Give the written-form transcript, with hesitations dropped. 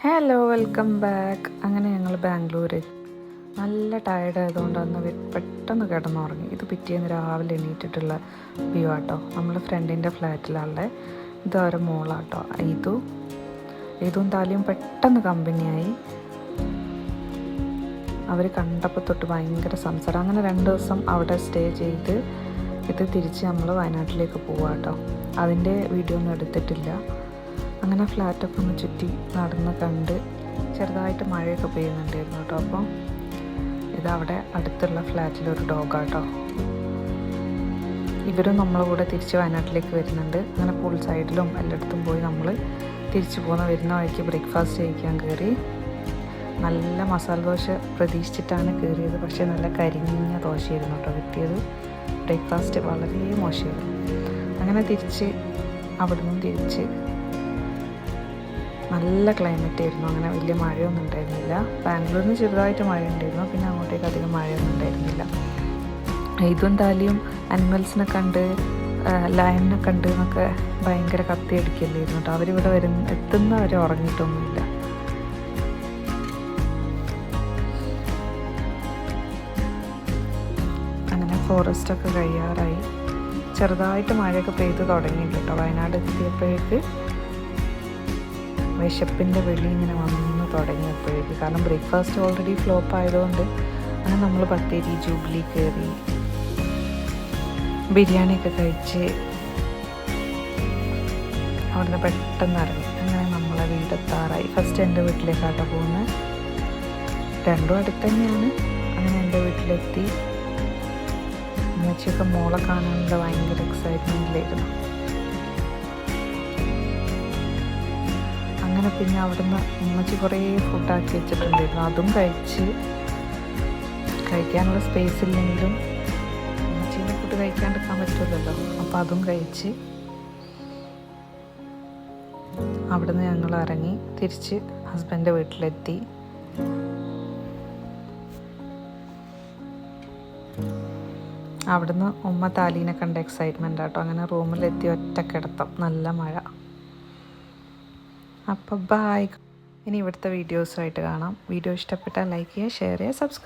Hello, welcome back. അങ്ങനെ ഞങ്ങൾ ബാംഗ്ലൂർ നല്ല ടയർഡ് ആയതുകൊണ്ട് അന്ന് പെട്ടെന്ന് കിടന്നുറങ്ങി. ഇത് പിറ്റേന്ന് രാവിലെ എണീറ്റിട്ടുള്ള വ്യൂ ആട്ടോ. നമ്മൾ ഫ്രണ്ടിൻ്റെ ഫ്ലാറ്റിലാണുള്ളത്. ഇത് അവരെ മോളാട്ടോ. ഇതും താലിയും പെട്ടെന്ന് കമ്പനിയായി. അവർ കണ്ടപ്പോൾ തൊട്ട് ഭയങ്കര സംസാരം. അങ്ങനെ 2 ദിവസം അവിടെ സ്റ്റേ ചെയ്ത് ഇത് തിരിച്ച് നമ്മൾ വയനാട്ടിലേക്ക് പോവാട്ടോ. അതിൻ്റെ വീഡിയോ ഒന്നും എടുത്തിട്ടില്ല. അങ്ങനെ ഫ്ലാറ്റൊക്കെ ഒന്ന് ചുറ്റി നടന്ന് കണ്ട് ചെറുതായിട്ട് മഴയൊക്കെ പെയ്യുന്നുണ്ടായിരുന്നു കേട്ടോ. അപ്പോൾ ഇതവിടെ അടുത്തുള്ള ഫ്ലാറ്റിലൊരു ഡോഗാട്ടോ. ഇവരും നമ്മളെ കൂടെ തിരിച്ച് വയനാട്ടിലേക്ക് വരുന്നുണ്ട്. അങ്ങനെ പൂൾ സൈഡിലും എല്ലായിടത്തും പോയി നമ്മൾ തിരിച്ചു വരുന്ന വഴിക്ക് ബ്രേക്ക്ഫാസ്റ്റ് കഴിക്കാൻ കയറി. നല്ല മസാല ദോശ പ്രതീക്ഷിച്ചിട്ടാണ് കയറിയത്, പക്ഷേ നല്ല കരിഞ്ഞ ദോശയായിരുന്നു കേട്ടോ കിട്ടിയത്. ബ്രേക്ക്ഫാസ്റ്റ് വളരെ മോശമായിരുന്നു. അങ്ങനെ അവിടെ നിന്നും തിരിച്ച് നല്ല ക്ലൈമറ്റ് ആയിരുന്നു. അങ്ങനെ വലിയ മഴയൊന്നും ഉണ്ടായിരുന്നില്ല. ബാംഗ്ലൂരിൽ നിന്ന് ചെറുതായിട്ട് മഴ ഉണ്ടായിരുന്നു, പിന്നെ അങ്ങോട്ടേക്ക് അധികം മഴയൊന്നും ഉണ്ടായിരുന്നില്ല. ഇതും താലിയും അനിമൽസിനെ കണ്ട് ലയണിനെ കണ്ട് എന്നൊക്കെ ഭയങ്കര കത്തിയടിക്കല്ലായിരുന്നു കേട്ടോ. അവരിവിടെ എത്തുന്നവരെ ഉറങ്ങിയിട്ടൊന്നുമില്ല. അങ്ങനെ ഫോറസ്റ്റൊക്കെ കഴിയാറായി. ചെറുതായിട്ട് മഴയൊക്കെ പെയ്ത് തുടങ്ങിയിട്ടുണ്ട് കേട്ടോ. വയനാട് എത്തിയപ്പോഴേക്ക് വിശപ്പിൻ്റെ വെളി ഇങ്ങനെ വന്ന് തുടങ്ങിയപ്പോഴേക്ക്, കാരണം ബ്രേക്ക്ഫാസ്റ്റ് ഓൾറെഡി ഫ്ലോപ്പ് ആയതുകൊണ്ട് അങ്ങനെ നമ്മൾ ബത്തേരി ജൂബിലി കയറി ബിരിയാണിയൊക്കെ കഴിച്ച് അവിടുന്ന് പെട്ടെന്ന് ഇറങ്ങി. അങ്ങനെ നമ്മളെ വീടെത്താറായി. ഫസ്റ്റ് എൻ്റെ വീട്ടിലേക്കാട്ടോ പോകുന്നത്. രണ്ടും അടുത്ത് തന്നെയാണ്. അങ്ങനെ എൻ്റെ വീട്ടിലെത്തി. ഉമ്മച്ചിയൊക്കെ മോളെ കാണാനുള്ള ഭയങ്കര എക്സൈറ്റ്മെൻറ്റിലായിരുന്നു. അങ്ങനെ പിന്നെ അവിടുന്ന് ഉമ്മച്ചി കുറേ ഫുഡാക്കി വെച്ചിട്ടുണ്ടായിരുന്നു. അതും കഴിക്കാനുള്ള സ്പേസ് ഇല്ലെങ്കിലും ഉമ്മച്ചീൻ്റെ ഫുഡ് കഴിക്കാണ്ടിരിക്കാൻ പറ്റില്ലല്ലോ. അപ്പോൾ അതും കഴിച്ച് അവിടുന്ന് ഞങ്ങൾ ഇറങ്ങി തിരിച്ച് ഹസ്ബൻഡിൻ്റെ വീട്ടിലെത്തി. അവിടുന്ന് ഉമ്മ താലീനെ കണ്ട എക്സൈറ്റ്മെൻ്റ് ആട്ടോ. അങ്ങനെ റൂമിലെത്തി ഒറ്റക്കിടത്തം, നല്ല മഴ. അപ്പോൾ ബായ്. ഇനി ഇവിടുത്തെ വീഡിയോസുമായിട്ട് കാണാം. വീഡിയോ ഇഷ്ടപ്പെട്ടാൽ ലൈക്ക് ചെയ്യുക, ഷെയർ ചെയ്യുക, സബ്സ്ക്രൈബ്